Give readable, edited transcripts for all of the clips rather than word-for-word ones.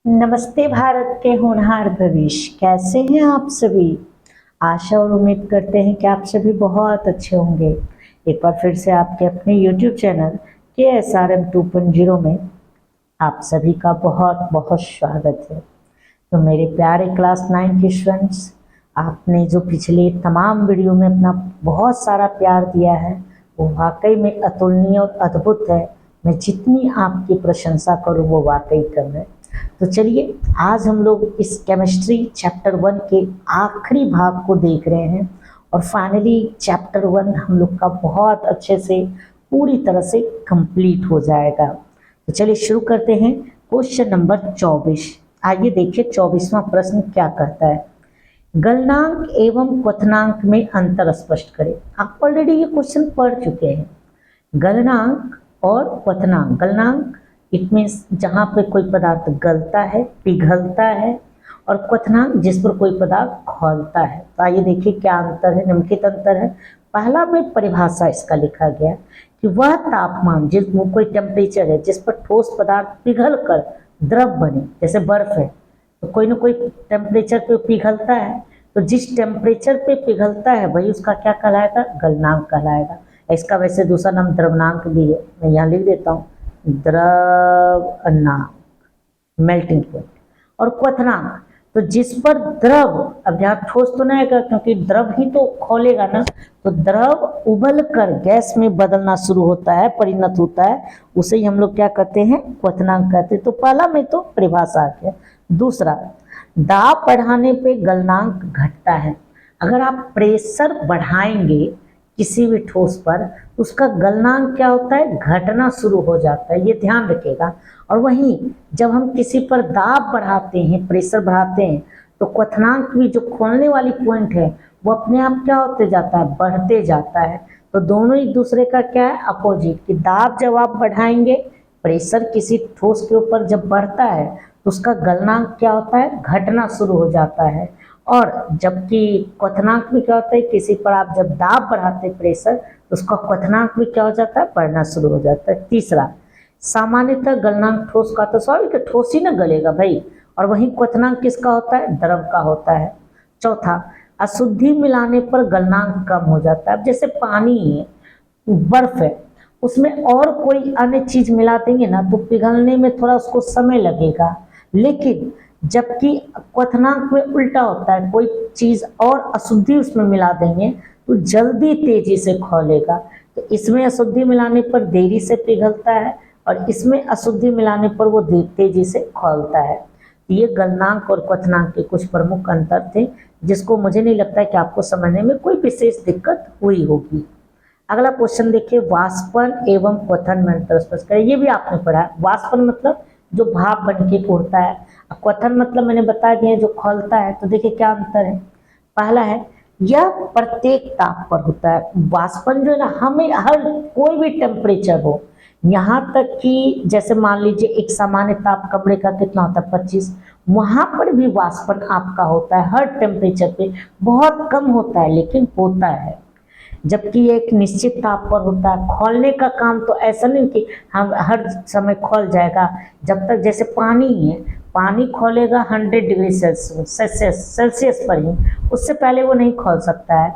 नमस्ते भारत के होनहार भविष्य, कैसे हैं आप सभी। आशा और उम्मीद करते हैं कि आप सभी बहुत अच्छे होंगे। एक बार फिर से आपके अपने YouTube चैनल KSRM 2.0 में आप सभी का बहुत बहुत स्वागत है। तो मेरे प्यारे क्लास 9 के स्टूडेंट्स, आपने जो पिछले तमाम वीडियो में अपना बहुत सारा प्यार दिया है वो वाकई में अतुलनीय और अद्भुत है। मैं जितनी आपकी प्रशंसा करूँ वो वाकई कम है। तो चलिए आज हम लोग इस केमिस्ट्री चैप्टर 1 के आखिरी भाग को देख रहे हैं और फाइनली चैप्टर 1 हम लोग का बहुत अच्छे से पूरी तरह से कंप्लीट हो जाएगा। तो चलिए शुरू करते हैं। Question number 24। आइए देखिए 24वां प्रश्न क्या कहता है। गलनांक एवं क्वथनांक में अंतर स्पष्ट करें। आप ऑलरेडी ये क्वेश्चन पढ़ चुके हैं। गलनांक और क्वथनांक। गलनांक इट मीन्स जहाँ पे कोई पदार्थ गलता है, पिघलता है, और क्वथनांक जिस पर कोई पदार्थ खौलता है। तो आइए देखिए क्या अंतर है, निम्नलिखित अंतर है। पहला में परिभाषा इसका लिखा गया कि वह तापमान जिसमें कोई टेम्परेचर है जिस पर ठोस पदार्थ पिघल कर द्रव बने, जैसे बर्फ है तो कोई ना कोई टेम्परेचर पे पिघलता है, तो जिस टेम्परेचर पे पिघलता है वही उसका क्या कहलाएगा, गलनांक कहलाएगा। इसका वैसे दूसरा नाम द्रवनांक भी है, मैं यहाँ लिख देता हूँ द्रवनांक, मेल्टिंग पॉइंट। और क्वथनांक तो जिस पर द्रव, अब यहाँ ठोस तो नहीं आएगा क्योंकि द्रव ही तो खोलेगा ना, तो द्रव उबल कर गैस में बदलना शुरू होता है, परिणत होता है, उसे ही हम लोग क्या कहते हैं, क्वथनांक कहते हैं। तो पहला में तो परिभाषा आ गया। दूसरा, दाब बढ़ाने पे गलनांक घटता है। अगर आप प्रेशर बढ़ाएंगे किसी भी ठोस पर उसका गलनांक क्या होता है, घटना शुरू हो जाता है, ये ध्यान रखिएगा। और वहीं जब हम किसी पर दाब बढ़ाते हैं, प्रेशर बढ़ाते हैं, तो क्वथनांक भी जो खोलने वाली पॉइंट है वो अपने आप क्या होते जाता है, बढ़ते जाता है। तो दोनों एक दूसरे का क्या है, अपोजिट। कि दाब जब आप बढ़ाएंगे, प्रेशर किसी ठोस के ऊपर जब बढ़ता है तो उसका गलनांक क्या होता है, घटना शुरू हो जाता है। और जबकि क्वथनांक भी क्या होता है, किसी पर आप जब दाब बढ़ाते हैं प्रेशर तो उसका क्वथनांक भी क्या हो जाता है, बढ़ना शुरू हो जाता है। तीसरा, सामान्यतः गलनांक ठोस का, तो स्वाभाविक है ठोस ही ना गलेगा भाई, और वहीं क्वथनांक किसका होता है, द्रव का होता है। चौथा, अशुद्धि मिलाने पर गलनांक कम हो जाता है। अब जैसे पानी है, बर्फ है, उसमें और कोई अन्य चीज मिला देंगे ना तो पिघलने में थोड़ा उसको समय लगेगा, लेकिन जबकि क्वथनांक में उल्टा होता है, कोई चीज और अशुद्धि उसमें मिला देंगे तो जल्दी तेजी से खौलेगा। तो इसमें अशुद्धि मिलाने पर देरी से पिघलता है और इसमें अशुद्धि मिलाने पर वो तेजी से खौलता है। ये गलनांक और क्वथनांक के कुछ प्रमुख अंतर थे जिसको मुझे नहीं लगता है कि आपको समझने में कोई विशेष दिक्कत हुई होगी। अगला क्वेश्चन देखिए, वाष्पन एवं क्वथन में अंतर स्पष्ट करें। ये भी आपने पढ़ा है। वाष्पन मतलब जो भाप बन के उड़ता है, क्वथन मतलब मैंने बता दिया जो खौलता है। तो देखिए क्या अंतर है। पहला है, यह प्रत्येक ताप पर होता है। वाष्पन जो है ना, हमें हर कोई भी टेम्परेचर हो, यहाँ तक कि जैसे मान लीजिए एक सामान्य ताप कमरे का कितना होता है, 25, वहां पर भी वाष्पन आपका होता है हर टेम्परेचर पे। बहुत कम होता है लेकिन होता है, जबकि ये एक निश्चित ताप पर होता है। खौलने का काम तो ऐसा नहीं कि हम हर समय खौल जाएगा। जब तक जैसे पानी है, पानी खौलेगा 100 डिग्री सेल्सियस पर ही, उससे पहले वो नहीं खौल सकता है।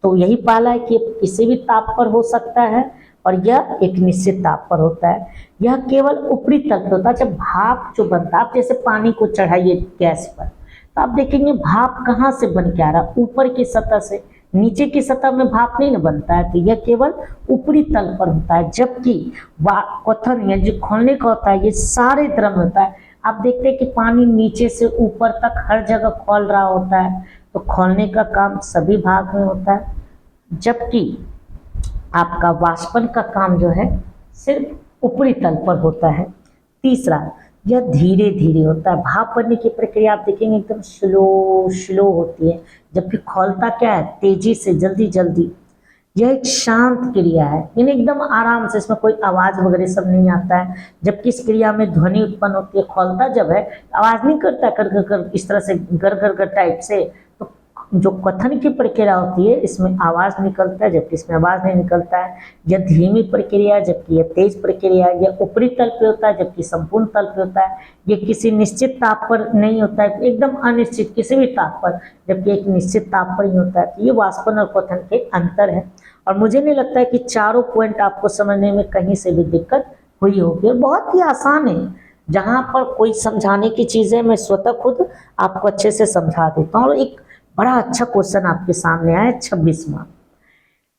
तो यही पाला है कि किसी भी ताप पर हो सकता है और यह एक निश्चित ताप पर होता है। यह केवल ऊपरी तल पर होता है। जब भाप जो बनता है, आप जैसे पानी को चढ़ाइए गैस पर तो आप देखेंगे भाप कहाँ से बन के आ रहा है, ऊपर की सतह से। नीचे की सतह में भाप नहीं न बनता है, तो यह केवल ऊपरी तल पर होता है। जबकि क्वथन या जो खोलने का होता है ये सारे द्रव में होता है। आप देखते हैं कि पानी नीचे से ऊपर तक हर जगह खौल रहा होता है, तो खौलने का काम सभी भाग में होता है, जबकि आपका वाष्पन का काम जो है सिर्फ ऊपरी तल पर होता है। तीसरा, यह धीरे धीरे होता है। भाप बनने की प्रक्रिया आप देखेंगे एकदम स्लो होती है, जबकि खौलता क्या है, तेजी से, जल्दी जल्दी। यह एक शांत क्रिया है, यानी एकदम आराम से, इसमें कोई आवाज वगैरह सब नहीं आता है। जबकि इस क्रिया में ध्वनि उत्पन्न होती है। खौलता जब है आवाज नहीं करता कर कर कर, इस तरह से गर गर गर टाइप से, तो जो कथन की प्रक्रिया होती है इसमें आवाज निकलता है जबकि इसमें आवाज नहीं निकलता है। यह धीमी प्रक्रिया है जबकि यह तेज प्रक्रिया है। यह ऊपरी तल पे होता है जबकि संपूर्ण तल पे होता है। यह किसी निश्चित ताप पर नहीं होता है, एकदम अनिश्चित किसी भी ताप पर, जबकि एक निश्चित ताप पर ही होता है। तो ये वाष्पन और क्वथन के अंतर है। और मुझे नहीं लगता है कि चारों पॉइंट आपको समझने में कहीं से भी दिक्कत हुई होगी। और बहुत ही आसान है, जहां पर कोई समझाने की चीजें मैं स्वतः खुद आपको अच्छे से समझा देता हूँ। और एक बड़ा अच्छा क्वेश्चन आपके सामने आया 26वां।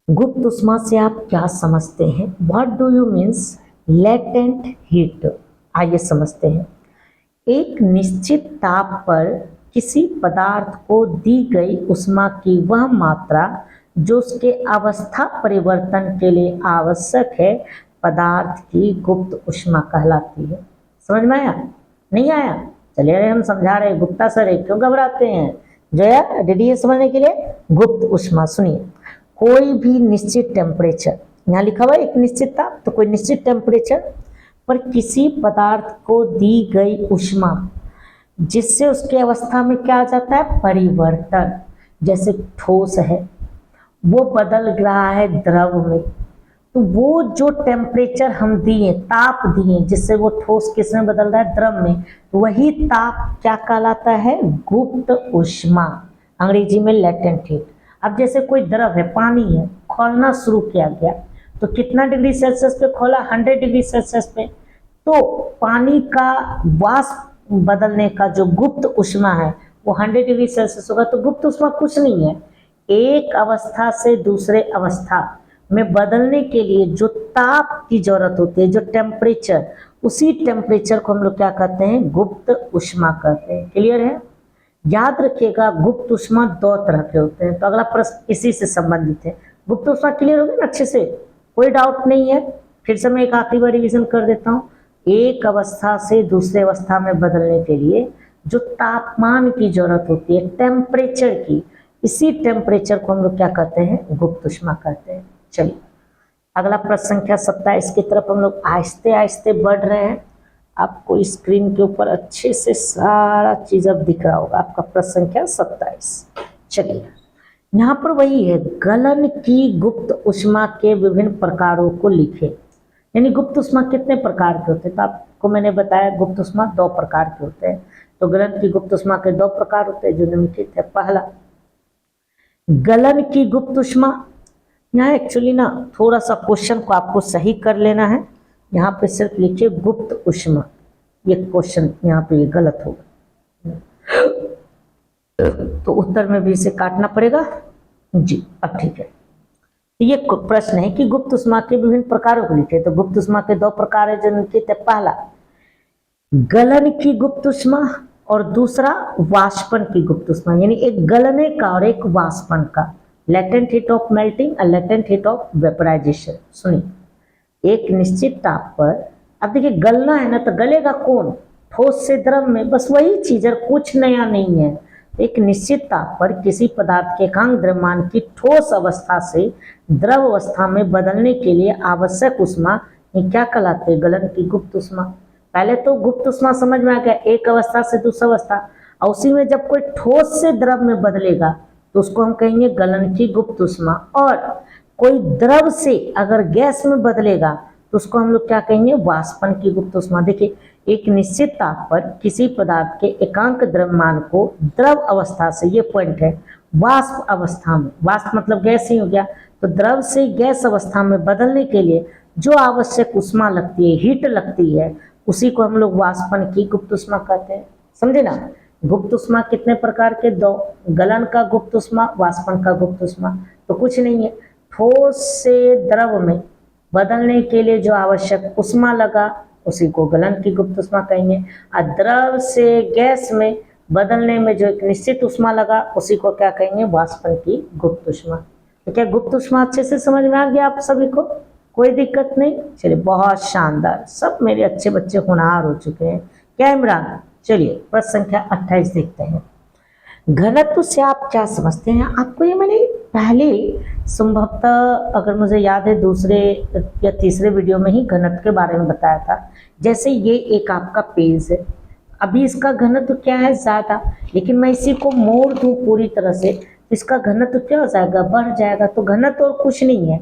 गुप्त उष्मा से आप क्या समझते हैं? What do you means latent heat? आइए समझते हैं। एक निश्चित ताप पर किसी पदार्थ को दी गई उष्मा की वह मात्रा जो उसके अवस्था परिवर्तन के लिए आवश्यक है, पदार्थ की गुप्त उष्मा कहलाती है। समझ में आया? नहीं आया? चलिए अरे हम समझा रहे, गुप्ता सर है, क्यों घबराते हैं? जया रेडी है समझने के लिए? गुप्त उष्मा सुनिए, कोई भी निश्चित टेम्परेचर, यहाँ लिखा हुआ है एक निश्चित ताप, तो कोई निश्चित टेम्परेचर पर किसी पदार्थ को दी गई उष्मा जिससे उसकी अवस्था में क्या आ जाता है? परिवर्तन। जैसे ठोस है वो बदल रहा है द्रव में, तो वो जो टेम्परेचर हम दिए, ताप दिए, जिससे वो ठोस किस में बदल रहा है? द्रव में, तो वही ताप क्या कहलाता है? गुप्त उष्मा, अंग्रेजी में लेटेंट हीट। अब जैसे कोई द्रव है, पानी है, खौलना शुरू किया गया, तो कितना डिग्री सेल्सियस पे खोला? 100 डिग्री सेल्सियस पे। तो पानी का वाष्प बदलने का जो गुप्त उष्मा है वो 100 डिग्री सेल्सियस होगा। तो गुप्त उष्मा कुछ नहीं है, एक अवस्था से दूसरे अवस्था में बदलने के लिए जो ताप की जरूरत होती है, जो टेम्परेचर, उसी टेम्परेचर को हम लोग क्या कहते हैं? गुप्त उष्मा कहते हैं। क्लियर है? याद रखिएगा गुप्त उष्मा दो तरह के होते हैं। तो अगला प्रश्न इसी से संबंधित है। गुप्त उष्मा क्लियर हो गया ना अच्छे से? कोई डाउट नहीं है? फिर से मैं एक आखिरी बार रिविजन कर देता हूँ। एक अवस्था से दूसरे अवस्था में बदलने के लिए जो तापमान की जरूरत होती है, टेम्परेचर की, इसी टेम्परेचर को हम लोग क्या कहते हैं? गुप्त उष्मा कहते हैं। चलिए अगला प्रश्न संख्या 27 की तरफ हम लोग आहिस्ते आहिस्ते बढ़ रहे हैं। आपको स्क्रीन के ऊपर अच्छे से सारा चीज अब दिख रहा होगा। आपका प्रश्न संख्या 27। चलिए यहाँ पर वही है, गलन की गुप्त उष्मा के विभिन्न प्रकारों को लिखे। यानी गुप्त उष्मा कितने प्रकार के होते हैं? तो आपको मैंने बताया गुप्त उष्मा 2 प्रकार के होते हैं। तो गलन की गुप्त उष्मा के 2 प्रकार होते हैं जो निम्नलिखित है। पहला, गलन की गुप्त उष्मा। यहाँ एक्चुअली ना थोड़ा सा क्वेश्चन को आपको सही कर लेना है। यहाँ पे सिर्फ लिखिए गुप्त उष्मा, ये क्वेश्चन यहाँ पे ये गलत होगा, तो उत्तर में भी इसे काटना पड़ेगा जी। अब ठीक है, ये प्रश्न है कि गुप्त उष्मा के विभिन्न प्रकारों को लिखे। तो गुप्त उष्मा के 2 प्रकार है जो निम्नलिखित है। पहला, गलन की गुप्त उष्मा, और दूसरा वाष्पन की गुप्त उष्मा। यानी एक गलने का और एक वाष्पन का। लेटेंट हीट ऑफ मेल्टिंग और लेटेंट हीट ऑफ वेपराइजेशन। सुनिए, एक निश्चित ताप पर, अब देखिए गलना है ना, तो गलेगा कौन? ठोस से द्रव में, बस वही चीज है, कुछ नया नहीं है। एक निश्चित ताप पर किसी पदार्थ के एकांक द्रव्यमान की ठोस अवस्था से द्रव अवस्था में बदलने के लिए आवश्यक उष्मा ये क्या कहलाते हैं? गलन की गुप्त उष्मा। पहले तो गुप्त उष्मा समझ में आ गया, एक अवस्था से दूसरा अवस्था, और उसी में जब कोई ठोस से द्रव में बदलेगा तो उसको हम कहेंगे गलन की गुप्त उष्मा। और कोई द्रव से अगर गैस में बदलेगा तो उसको हम लोग क्या कहेंगे? वाष्पन की गुप्त उष्मा। देखिए, एक निश्चित ताप पर किसी पदार्थ के एकांक द्रव्यमान को द्रव अवस्था से, ये पॉइंट है, वाष्प अवस्था में, वाष्प मतलब गैस ही हो गया, तो द्रव से गैस अवस्था में बदलने के लिए जो आवश्यक उष्मा लगती है, हीट लगती है, उसी को हम लोग वाष्पन की गुप्त उष्मा कहते हैं। समझे ना? गुप्त उष्मा कितने प्रकार के? 2, गलन का गुप्त उष्मा, वाष्पन का गुप्त उष्मा। तो कुछ नहीं है, ठोस से द्रव में बदलने के लिए जो आवश्यक उष्मा लगा उसी को गलन की गुप्त उष्मा कहेंगे। और द्रव से गैस में बदलने में जो एक निश्चित उष्मा लगा उसी को क्या कहेंगे? वाष्पन की गुप्त उष्मा। तो क्या गुप्त उष्मा अच्छे से समझ में आ गया आप सभी को? कोई दिक्कत नहीं? चलिए बहुत शानदार, सब मेरे अच्छे बच्चे होनहार हो चुके हैं। क्या इमरान? चलिए प्रश्न संख्या 28 देखते हैं। घनत्व से आप क्या समझते हैं? आपको ये मैंने पहले संभवतः, अगर मुझे याद है, दूसरे या तीसरे वीडियो में ही घनत्व के बारे में बताया था। जैसे ये एक आपका पेज है, अभी इसका घनत्व क्या है? ज़्यादा, लेकिन मैं इसी को मोड़ दूँ पूरी तरह से, इसका घनत्व क्या हो जाएगा, बढ़ जाएगा। तो घनत्व और कुछ नहीं है,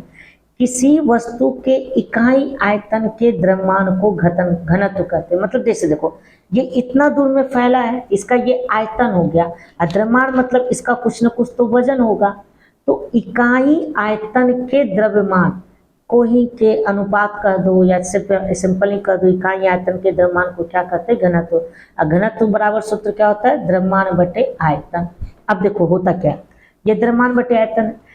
किसी वस्तु के इकाई आयतन के द्रव्यमान को घनत्व कहते हैं। मतलब जैसे देखो ये इतना दूर में फैला है, इसका ये आयतन हो गया, और द्रव्यमान मतलब इसका कुछ न कुछ तो वजन होगा। तो इकाई आयतन के द्रव्यमान को ही के अनुपात कह दो, या सिंपल ही कह दो, इकाई आयतन के द्रव्यमान को क्या कहते हैं, घनत्व। और घनत्व बराबर सूत्र क्या होता है, द्रव्यमान बटे आयतन। अब देखो होता क्या है, ये द्रव्यमान बटे आयतन है।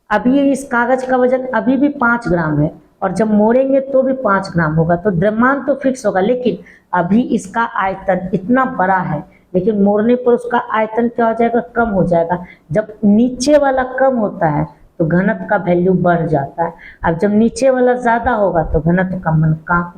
अभी इस कागज का वजन अभी भी 5 ग्राम है, और जब मोड़ेंगे तो भी 5 ग्राम होगा, तो द्रव्यमान तो फिक्स होगा, लेकिन अभी इसका आयतन इतना बड़ा है, लेकिन मोड़ने पर उसका आयतन क्या हो जाएगा, कम हो जाएगा। जब नीचे वाला कम होता है तो घनत्व का वैल्यू बढ़ जाता है। अब जब नीचे वाला ज्यादा होगा तो घनत्व का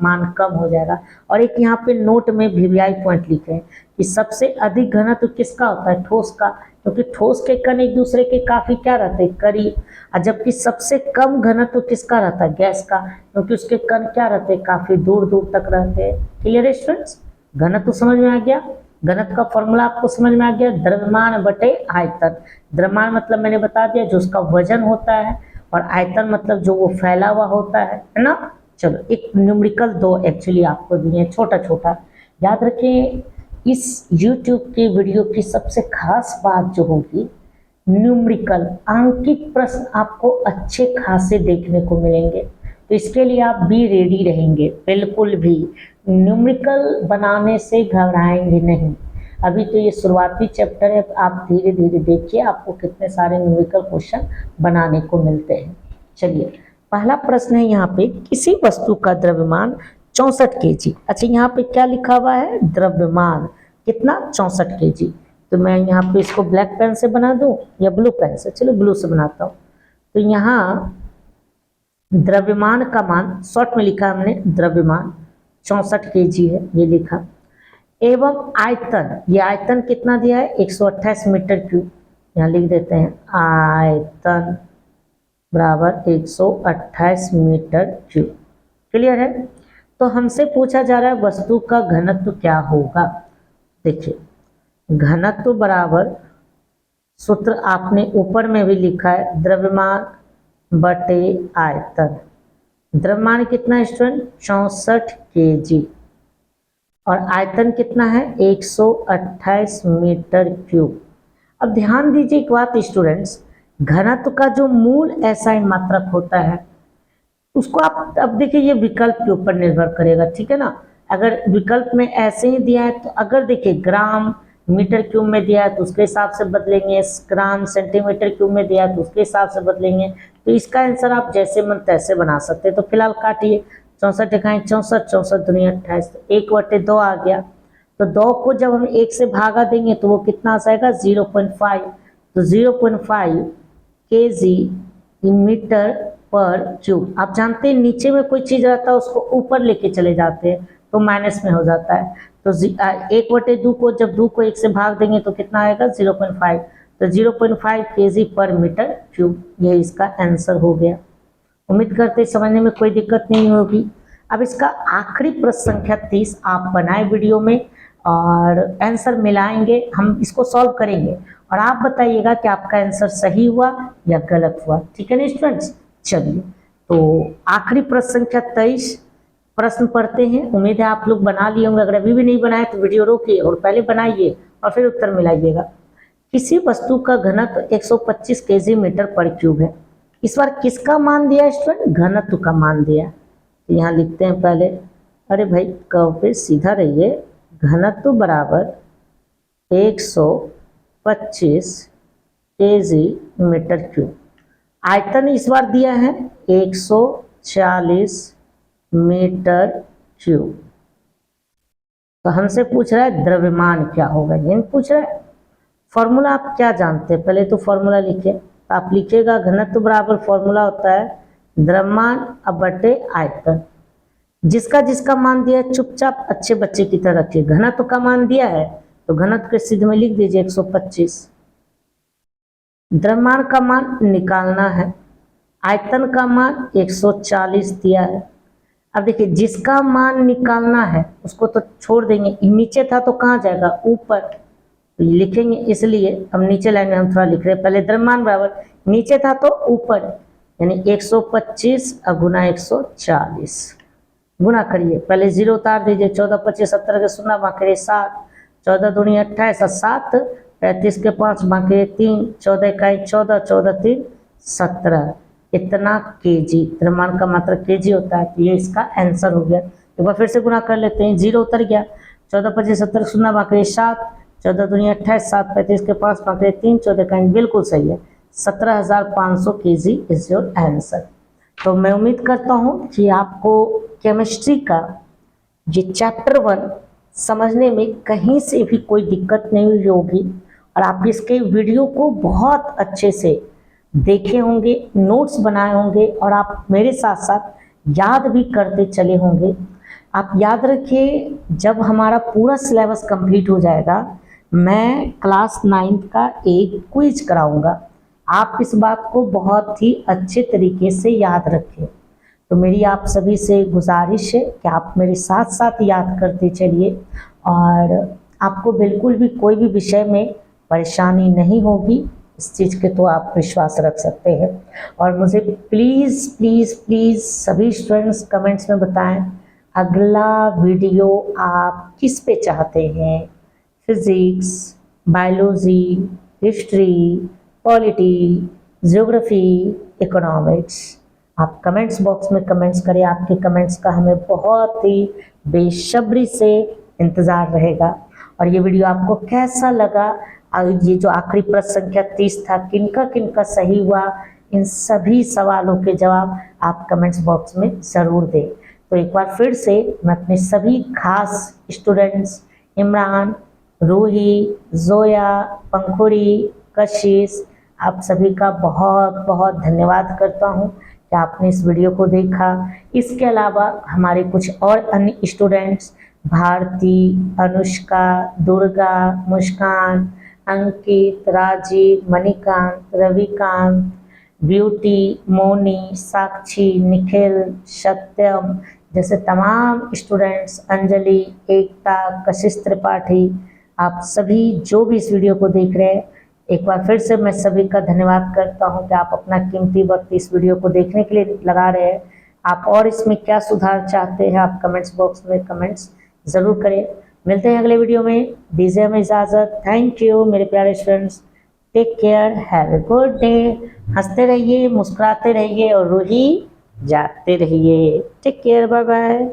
मान कम हो जाएगा। और एक यहाँ पे नोट में वीवीआई पॉइंट लिखे हैं कि सबसे अधिक घनत्व किसका होता है, ठोस का, क्योंकि ठोस के कण एक दूसरे के काफी क्या रहते हैं, करीब। और जबकि सबसे कम घनत्व किसका रहता है, गैस का, क्योंकि उसके कण क्या रहते हैं, काफी दूर दूर तक रहते हैं। क्लियर है स्टूडेंट्स, घनत्व समझ में आ गया। घनत्व का फॉर्मूला आपको समझ में आ गया, द्रव्यमान बटे आयतन। द्रव्यमान मतलब मैंने बता दिया जो उसका वजन होता है, और आयतन मतलब जो वो फैला हुआ होता है ना। चलो एक न्यूमेरिकल 2 एक्चुअली आपको दिए, छोटा छोटा याद रखें। इस YouTube के वीडियो की सबसे खास बात जो होगी, न्यूमेरिकल अंकित प्रश्न आपको अच्छे खासे देखने को मिलेंगे। तो इसके लिए आप भी रेडी रहेंगे, बिल्कुल भी न्यूमेरिकल बनाने से घबराएंगे नहीं। अभी तो ये शुरुआती चैप्टर है, आप धीरे धीरे देखिए आपको कितने सारे न्यूमेरिकल क्वेश्चन बनाने को मिलते हैं। चलिए पहला प्रश्न है यहाँ पे, किसी वस्तु का द्रव्यमान 64 केजी। अच्छा यहाँ पे क्या लिखा हुआ है, द्रव्यमान कितना, 64 केजी। तो मैं यहाँ पे इसको ब्लैक पेन से बना दूं या ब्लू पेन से, चलो ब्लू से बनाता हूँ। तो यहाँ द्रव्यमान का मान शॉर्ट में लिखा हमने, द्रव्यमान 64 केजी है ये लिखा, एवं आयतन, ये आयतन कितना दिया है, 128 मीटर क्यूब। यहाँ लिख देते हैं आयतन बराबर 128 मीटर क्यूब। क्लियर है। तो हमसे पूछा जा रहा है वस्तु का घनत्व क्या होगा। देखिए घनत्व बराबर सूत्र आपने ऊपर में भी लिखा है, द्रव्यमान बटे आयतन। द्रव्यमान कितना है स्टूडेंट, 64 केजी, और आयतन कितना है, 128 मीटर क्यूब। अब ध्यान दीजिए एक बात स्टूडेंट्स, घनत्व का जो मूल एसआई मात्रक होता है उसको आप, अब देखिए ये विकल्प के ऊपर निर्भर करेगा, ठीक है ना। अगर विकल्प में ऐसे ही दिया है तो अगर देखिए ग्राम मीटर क्यूब में दिया है तो उसके हिसाब से बदलेंगे, ग्राम सेंटीमीटर क्यूब में दिया है तो उसके हिसाब से बदलेंगे। तो इसका आंसर आप जैसे मन तैसे बना सकते हैं। तो फिलहाल काटिए, 64 इकाई 64, 64 दूनी 28, 1/2 आ गया। तो 2 को जब हम 1 से भागा देंगे तो वो कितना आ जाएगा, 0.5। तो 0.5 केजी मीटर पर क्यूब। आप जानते हैं नीचे में कोई चीज रहता है उसको ऊपर लेके चले जाते हैं तो माइनस में हो जाता है। तो 1/2 को जब 2 को 1 से भाग देंगे तो कितना आएगा, 0.5। तो 0.5 केजी पर मीटर क्यूब, ये इसका आंसर हो गया। उम्मीद करते हैं समझने में कोई दिक्कत नहीं होगी। अब इसका आखिरी प्रश्न संख्या 30 आप बनाए वीडियो में, और आंसर मिलाएंगे, हम इसको सॉल्व करेंगे और आप बताइएगा कि आपका आंसर सही हुआ या गलत हुआ, ठीक है ना स्टूडेंट्स। चलिए तो आखिरी प्रश्न संख्या 23 प्रश्न पढ़ते हैं। उम्मीद है आप लोग बना लिए होंगे, अगर अभी भी नहीं बनाए तो वीडियो रोकिए और पहले बनाइए और फिर उत्तर मिलाइएगा। किसी वस्तु का घनत्व 125 केजी मीटर पर क्यूब है। इस बार किसका मान दिया स्टूडेंट, घनत्व का मान दिया। तो यहाँ लिखते हैं पहले, अरे भाई कर्व पे सीधा रहिए, घनत्व बराबर 125 केजी मीटर क्यूब। आयतन इस बार दिया है 140 मीटर क्यूब। तो हमसे पूछ रहा है द्रव्यमान क्या होगा, ये पूछ रहा है। फॉर्मूला आप क्या जानते हैं, पहले तो फॉर्मूला लिखिए। तो आप लिखिएगा घनत्व बराबर फॉर्मूला होता है द्रव्यमान बटे आयतन। जिसका जिसका मान दिया है चुपचाप अच्छे बच्चे की तरह रखिए। घनत्व का मान दिया है तो घनत्व के सिद्ध में लिख दीजिए 125। द्रव्यमान का मान निकालना है, आयतन का मान 140 दिया है। अब देखिए जिसका मान निकालना है उसको तो छोड़ देंगे, नीचे था तो कहाँ जाएगा, ऊपर। तो लिखेंगे इसलिए अब नीचे लाएंगे, हम थोड़ा लिख रहे हैं। पहले द्रव्यमान बराबर, नीचे था तो ऊपर, यानी 125 गुना 140 गुना करिए। पहले 0 उतार दीजिए, 14 25 70 के 0 बाकी 7, 14 दूनी 28 और 7 35 के 5 बाकी 3, 14 इकाई 14, 14 3 17, इतना केजी। द्रव्यमान का मात्रा केजी होता है। तो ये इसका आंसर हो गया। एक बार फिर से गुना कर लेते हैं। 0 उतर गया, 14 25 70 0 बाकी 7, 14 दूनी 28 7 35 के 5 बाकी 3, 14 इकाई बिल्कुल सही है। 17,500 केजी इज योर आंसर। तो मैं उम्मीद करता हूँ कि आपको केमिस्ट्री का ये चैप्टर 1 समझने में कहीं से भी कोई दिक्कत नहीं हुई होगी और आप इसके वीडियो को बहुत अच्छे से देखे होंगे, नोट्स बनाए होंगे और आप मेरे साथ साथ याद भी करते चले होंगे। आप याद रखिए, जब हमारा पूरा सिलेबस कंप्लीट हो जाएगा मैं क्लास 9 का एक क्विज कराऊंगा। आप इस बात को बहुत ही अच्छे तरीके से याद रखें। तो मेरी आप सभी से गुजारिश है कि आप मेरे साथ साथ याद करते चलिए और आपको बिल्कुल भी कोई भी विषय में परेशानी नहीं होगी, इस चीज़ के तो आप विश्वास रख सकते हैं। और मुझे प्लीज़ प्लीज़ प्लीज़ सभी स्टूडेंट्स कमेंट्स में बताएं अगला वीडियो आप किस पे चाहते हैं। Physics, biology, history, polity, geography, economics. आप कमेंट्स बॉक्स में कमेंट्स करें। आपके कमेंट्स का हमें बहुत ही बेसब्री से इंतज़ार रहेगा। और ये वीडियो आपको कैसा लगा, ये जो आखिरी प्रश्न संख्या 30 था किनका सही हुआ, इन सभी सवालों के जवाब आप कमेंट्स बॉक्स में ज़रूर दें। तो एक बार फिर से मैं अपने सभी खास स्टूडेंट्स इमरान, रूही, जोया, पंखुड़ी, कशिश, आप सभी का बहुत बहुत धन्यवाद करता हूं कि आपने इस वीडियो को देखा। इसके अलावा हमारे कुछ और अन्य स्टूडेंट्स भारती, अनुष्का, दुर्गा, मुस्कान, अंकित, राजीव, मणिकांत, रविकांत, ब्यूटी, मोनी, साक्षी, निखिल, सत्यम जैसे तमाम स्टूडेंट्स, अंजलि, एकता, कशिश त्रिपाठी, आप सभी जो भी इस वीडियो को देख रहे हैं, एक बार फिर से मैं सभी का धन्यवाद करता हूं कि आप अपना कीमती वक्त इस वीडियो को देखने के लिए लगा रहे हैं। आप और इसमें क्या सुधार चाहते हैं आप कमेंट्स बॉक्स में कमेंट्स ज़रूर करें। मिलते हैं अगले वीडियो में, दीजिए हमें इजाज़त। थैंक यू मेरे प्यारे students, take care, have a good day. हंसते रहिए, मुस्कुराते रहिए और रूही जागते रहिए। Take care, bye bye.